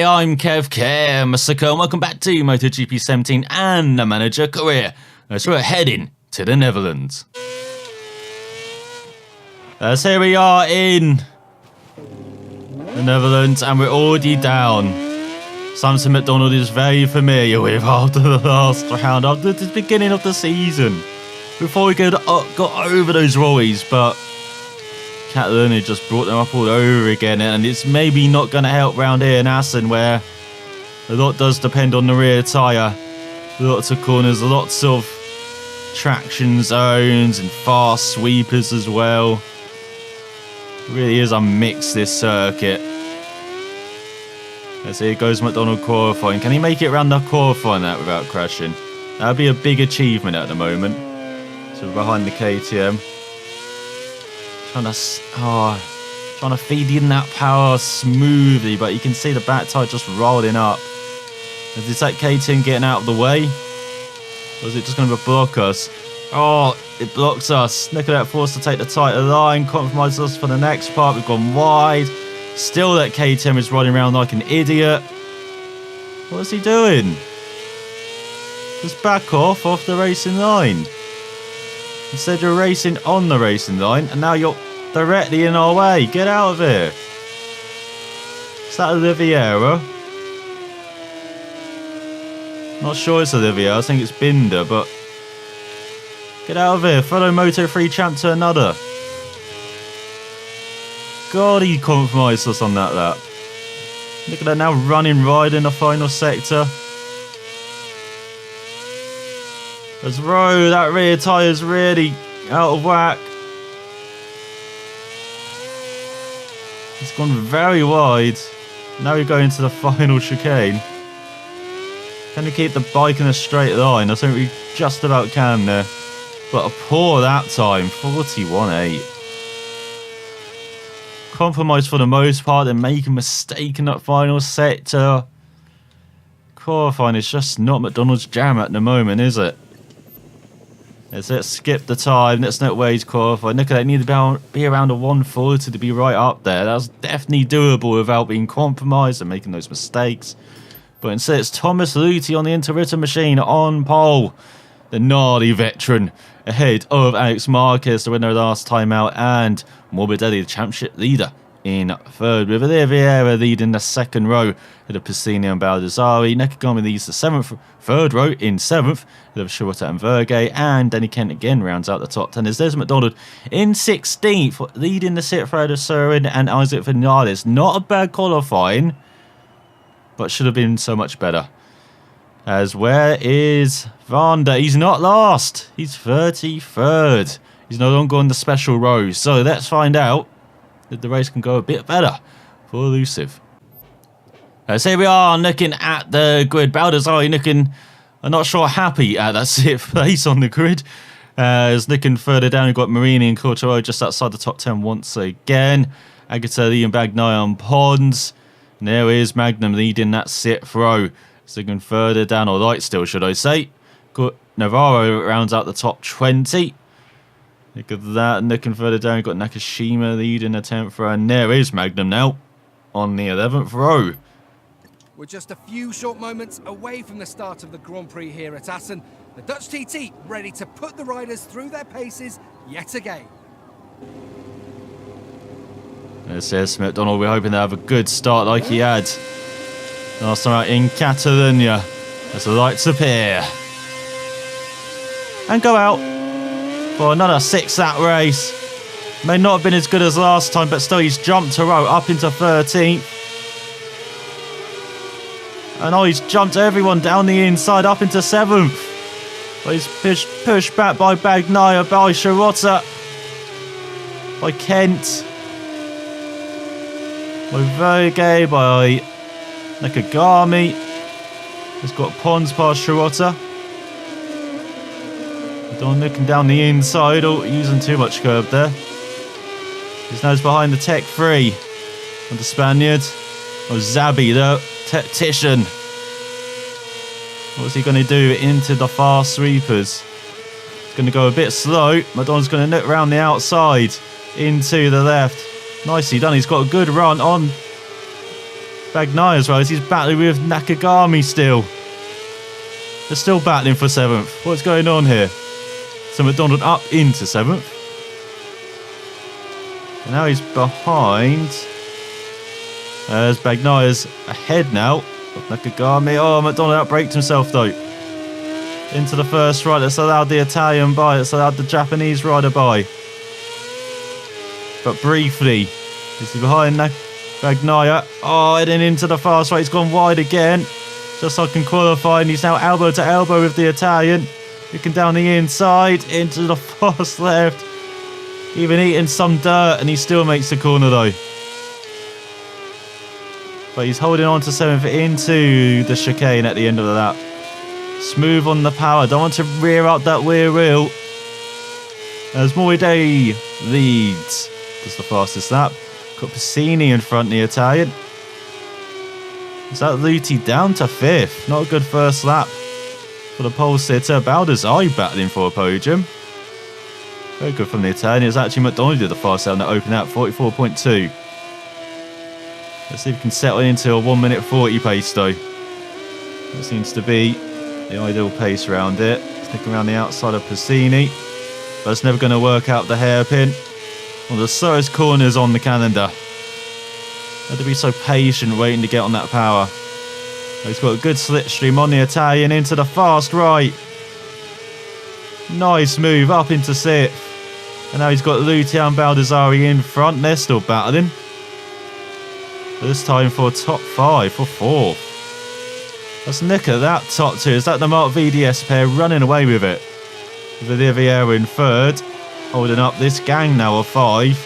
I'm Kev, and welcome back to MotoGP 17 and the Manager Career, as we're heading to the Netherlands. As here we are in the Netherlands, and we're already down. Something MacDonald is very familiar with after the last round, after the beginning of the season, before we got over those worries, but Catalonia just brought them up all over again, and it's maybe not going to help round here in Assen, where a lot does depend on the rear tyre. Lots of corners, lots of traction zones and fast sweepers as well. It really is a mix, this circuit. Let's see, here goes MacDonald qualifying. Can he make it around the qualifying that without crashing? That would be a big achievement at the moment. So behind the KTM. Trying to feed in that power smoothly, but you can see the back tyre just rolling up. Is that KTM getting out of the way? Or is it just going to block us? Oh, it blocks us. Look at that, forced to take the tighter line, compromises us for the next part. We've gone wide. Still that KTM is running around like an idiot. What is he doing? Just back off the racing line. Instead you're racing on the racing line, and now you're directly in our way. Get out of here. Is that Oliveira? Not sure it's Oliveira. I think it's Binder, but get out of here. Fellow Moto3 champ to another. God, he compromised us on that lap. Look at that now, running wide in the final sector. As Rowe, that rear tyre's really out of whack. It's gone very wide. Now we go into the final chicane. Can we keep the bike in a straight line? I think we just about can there. But a poor that time, 41.8. Compromise for the most part and make a mistake in that final sector. Qualifying is just not MacDonald's jam at the moment, is it? Let's skip the time. Let's not where he's qualified. Look at that. Need to be around a 140 to be right up there. That's definitely doable without being compromised and making those mistakes. But instead, it's Thomas Luthi on the Interritter machine on pole. The gnarly veteran ahead of Alex Marquez, the winner last time out, and Morbidelli, the championship leader, in third, with Oliveira leading the second row of the Piscini and Baldassari. Nakagami leads the third row in seventh, with Shirota and Verge, and Danny Kent again rounds out the top 10 as there's MacDonald in 16th, leading the sit row of Surin and Isaac Vinales. Not a bad qualifying, but should have been so much better. As where is Vanda? He's not last. He's 33rd. He's no longer on the special row. So let's find out if the race can go a bit better for Elusive. So here we are looking at the grid. Baldassari looking, I'm not sure, happy at that 6th place on the grid. As looking further down, we've got Marini and Cortoro just outside the top 10 once again. Agatelli and Bagnaia on Pons. And there is Magnum leading that 6th row. So looking further down, or light still, should I say. Got Navarro rounds out the top 20. Look at that. And looking further down, we've got Nakashima leading the 10th row. And there is Magnum now on the 11th row. We're just a few short moments away from the start of the Grand Prix here at Assen. The Dutch TT ready to put the riders through their paces yet again. There's MacDonald. We're hoping to have a good start like he had last time out in Catalonia, as the lights appear and go out for another 6-lap race. May not have been as good as last time, but still he's jumped a row up into 13th. And oh, he's jumped everyone down the inside up into 7th. But he's pushed back by Bagnaia, by Shirota, by Kent, by Verge, by Nakagami. He's got Pons past Shirota. Don looking down the inside, using too much curb there. He's now behind the Tech 3 of the Spaniard. Oh, Zabi, the tactician. What's he going to do into the fast sweepers? He's going to go a bit slow. MacDonald's going to nip around the outside into the left. Nicely done. He's got a good run on Bagnaia as well as he's battling with Nakagami still. They're still battling for 7th. What's going on here? So MacDonald up into 7th. And now he's behind. As Bagnaia's ahead now of Nakagami. Oh, MacDonald outbraked himself though. Into the first right. That's allowed the Italian by. That's allowed the Japanese rider by. But briefly. Is he behind Bagnaia? Oh, heading into the fast right. He's gone wide again. Just like in qualifying. He's now elbow to elbow with the Italian. Looking down the inside. Into the fast left. Even eating some dirt. And he still makes the corner though. But he's holding on to 7th into the chicane at the end of the lap. Smooth on the power. Don't want to rear up that rear wheel. As Morbidelli leads. That's the fastest lap. Got Piscini in front, the Italian. Is that Luti down to 5th? Not a good first lap for the pole sitter. Baldassarri battling for a podium. Very good from the Italian. It was actually MacDonald did the fast lap in that open lap, 44.2. Let's see if we can settle into a 1 minute 40 pace though. That seems to be the ideal pace around it. Sticking around the outside of Piscini. But it's never going to work out the hairpin. One of the slowest corners on the calendar. Had to be so patient waiting to get on that power. He's got a good slipstream on the Italian into the fast right. Nice move up into 6th. And now he's got Lutia and Baldassarri in front. They're still battling. This time for top 5 for 4th. Let's look at that top 2. Is that the Mark VDS pair running away with it? With Oliviera in 3rd. Holding up this gang now of 5.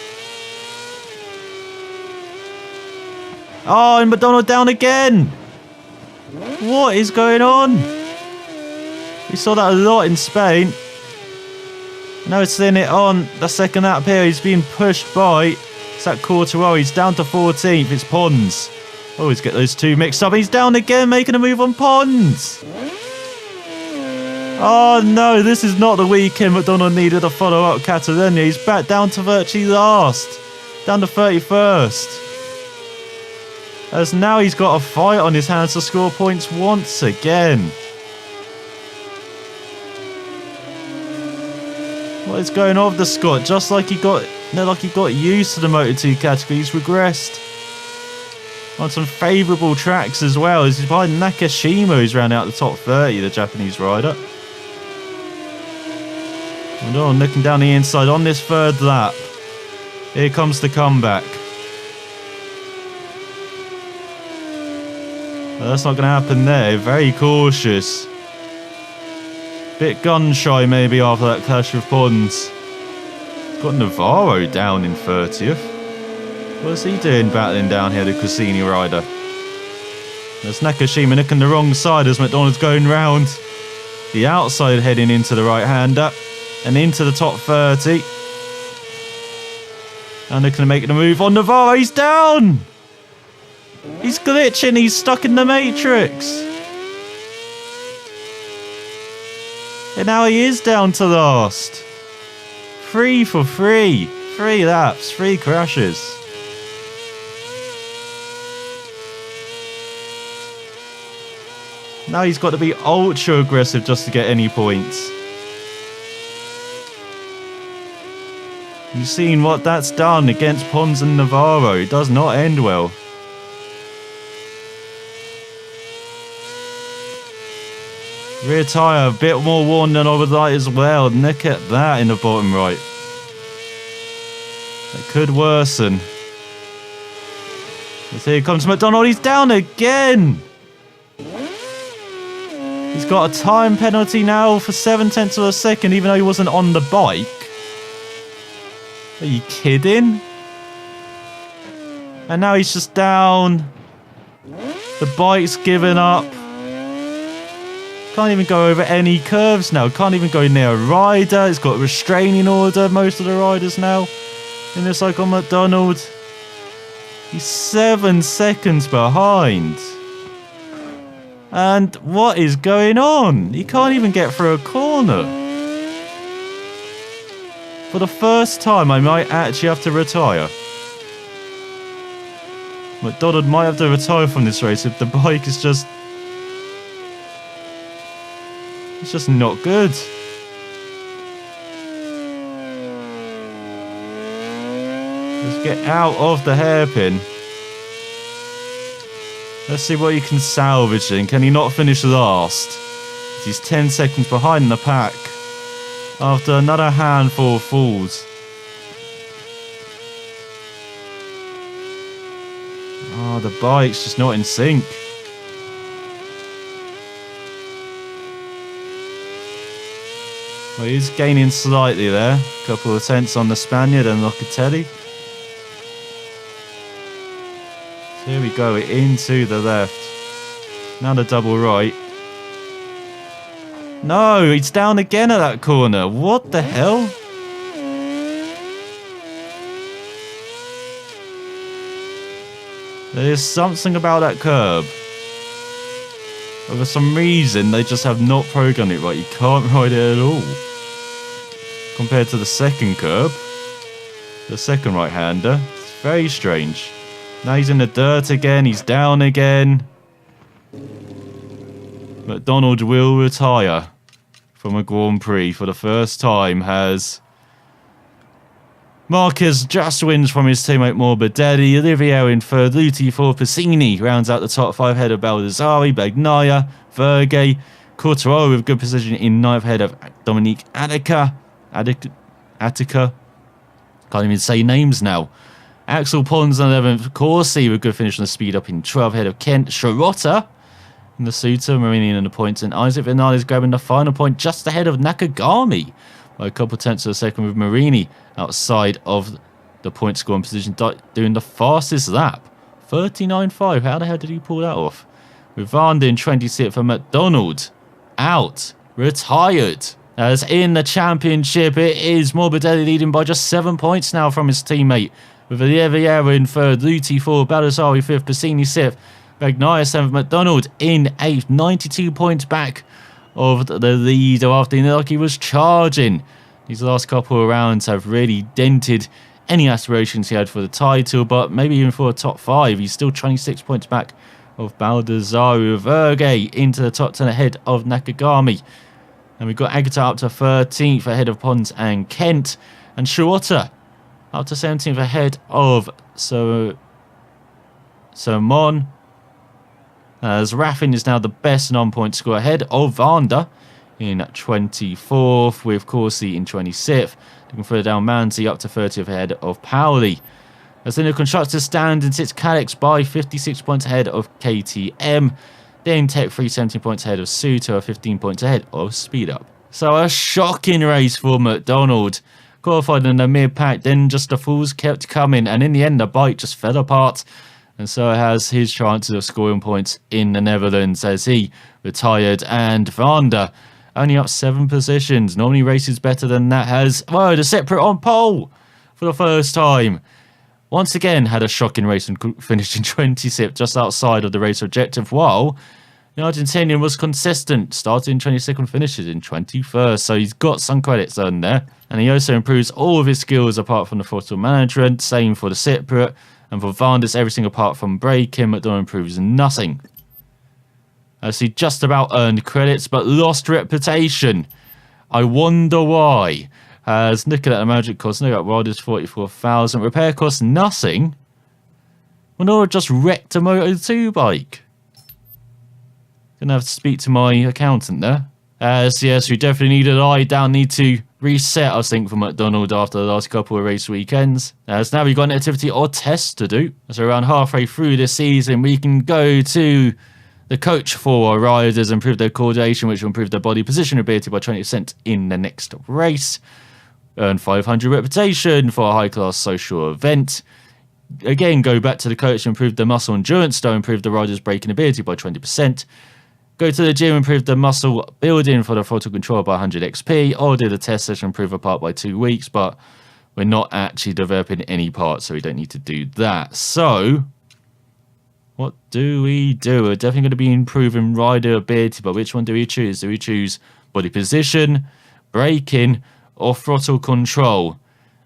Oh, and MacDonald down again. What is going on? We saw that a lot in Spain. Now it's seeing it on the second lap here. He's being pushed by. It's that Courtois. He's down to 14th. It's Pons. Always get those two mixed up. He's down again, making a move on Pons. Oh no, this is not the weekend MacDonald needed a follow-up Catalonia. He's back down to virtually last. Down to 31st. As now he's got a fight on his hands to score points once again. What is going on with the Scot? Just like he got used to the Moto2 category, he's regressed. On some favourable tracks as well. He's behind Nakashima, who's round out the top 30, the Japanese rider. And on, looking down the inside on this 3rd lap. Here comes the comeback. Well, that's not going to happen there. Very cautious. Bit gun shy maybe after that clash with Pons. Got Navarro down in 30th. What's he doing battling down here, the Cassini rider? There's Nakashima looking the wrong side as MacDonald's going round the outside, heading into the right-hander and into the top 30. And they're going to make the move on Navarro. He's down! He's glitching. He's stuck in the matrix. And now he is down to last. 3 for 3. 3 laps, 3 crashes. Now he's got to be ultra aggressive just to get any points. You've seen what that's done against Pons and Navarro. It does not end well. Rear tyre a bit more worn than I would like as well. Look at that in the bottom right. It could worsen. As here comes MacDonald. He's down again. He's got a time penalty now for 0.7 of a second, even though he wasn't on the bike. Are you kidding? And now he's just down. The bike's given up. Can't even go over any curves now. Can't even go near a rider. It's got a restraining order, most of the riders now. In this like on MacDonald. He's 7 seconds behind. And what is going on? He can't even get through a corner. For the first time, I might actually have to retire. MacDonald might have to retire from this race if the bike is just... It's just not good. Let's get out of the hairpin. Let's see what he can salvage then. Can he not finish last? He's 10 seconds behind the pack after another handful of falls. Oh, the bike's just not in sync. Well, he's gaining slightly there. A couple of tenths on the Spaniard and Locatelli. So here we go, into the left. Now the double right. No, he's down again at that corner. What the hell? There's something about that curb. But for some reason, they just have not programmed it right. You can't ride it at all. Compared to the second curb. The second right-hander. It's very strange. Now he's in the dirt again. He's down again. MacDonald will retire from a Grand Prix for the first time. Has Marquez just wins from his teammate Morbidelli. Olivier in third. Luti for Piscini rounds out the top 5 ahead of Baldassari, Bagnaia, Verge, Courtois with good position in 9th ahead of Dominique Attica. Can't even say names now. Axel Pons in 11th. Corsi with good finish on the speed up in 12th ahead of Kent Shirota. In the Suter, Marini in the points, and Isaac Vinales grabbing the final point just ahead of Nakagami by a couple tenths of a second, with Marini outside of the point scoring position doing the fastest lap. 39.5. How the hell did he pull that off? With Vanda in 26th for MacDonald. Out. Retired. As in the championship, it is Morbidelli leading by just 7 points now from his teammate. With Olivier in third, Luti 4th, Baldassari 5th, Piscini 6th, Bagnaia 7th, MacDonald in 8th, 92 points back of the leader after Inaki was charging. These last couple of rounds have really dented any aspirations he had for the title, but maybe even for a top 5. He's still 26 points back of Baldassari, with Verge into the top 10 ahead of Nakagami. And we've got Agata up to 13th ahead of Pons and Kent, and Shirota up to 17th ahead of Sermon. As Raffin is now the best non-point scorer ahead of Vanda in 24th, with Corsi in 26th. Looking further down, Manzi up to 30th ahead of Pauli. As in the constructors standings, it's Calix by 56 points ahead of KTM. Then Tech 17 points ahead of Suter, 15 points ahead of Speed Up. So a shocking race for MacDonald. Qualified in the mid-pack, then just the falls kept coming, and in the end the bike just fell apart. And so it has his chances of scoring points in the Netherlands as he retired. And Vanda only up 7 positions. Normally races better than that. Has the separate on pole for the first time. Once again had a shocking race and finished in 26th, just outside of the race objective, while the Argentinian was consistent, starting in 22nd, finishes in 21st. So he's got some credits earned there. And he also improves all of his skills apart from the throttle management. Same for the Cypriot. And for Vandas, everything apart from braking, MacDonald improves nothing. As he just about earned credits, but lost reputation. I wonder why. As looking at the magic cost, no riders 44,000. Repair costs nothing. MacDonald just wrecked a Moto2 bike. Gonna have to speak to my accountant there. As yes, we definitely need an eye down, need to reset, I think, for MacDonald after the last couple of race weekends. As now we've got an activity or test to do. So around halfway through this season, we can go to the coach for our riders, improve their coordination, which will improve their body position ability by 20% in the next race. Earn 500 reputation for a high-class social event. Again, go back to the coach, improve their muscle endurance, to improve the rider's braking ability by 20%. Go to the gym, improve the muscle building for the throttle control by 100 XP, or do the test session, improve a part by 2 weeks, but we're not actually developing any parts, so we don't need to do that. So, what do we do? We're definitely going to be improving rider ability, but which one do we choose? Do we choose body position, braking, or throttle control?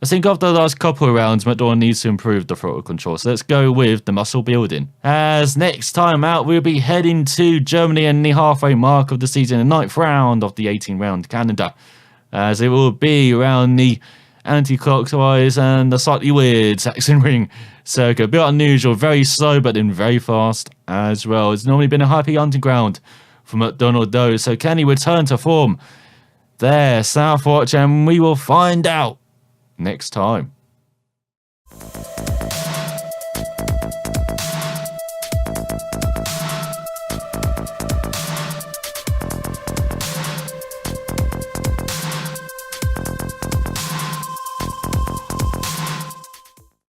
I think after the last couple of rounds, MacDonald needs to improve the throttle control. So let's go with the muscle building. As next time out, we'll be heading to Germany and the halfway mark of the season, the 9th round of the 18-round calendar. As it will be around the anti-clockwise and the slightly weird Sachsenring circuit. A bit unusual, very slow but then very fast as well. It's normally been a happy hunting ground for MacDonald though. So can he return to form there, Southwatch? And we will find out next time.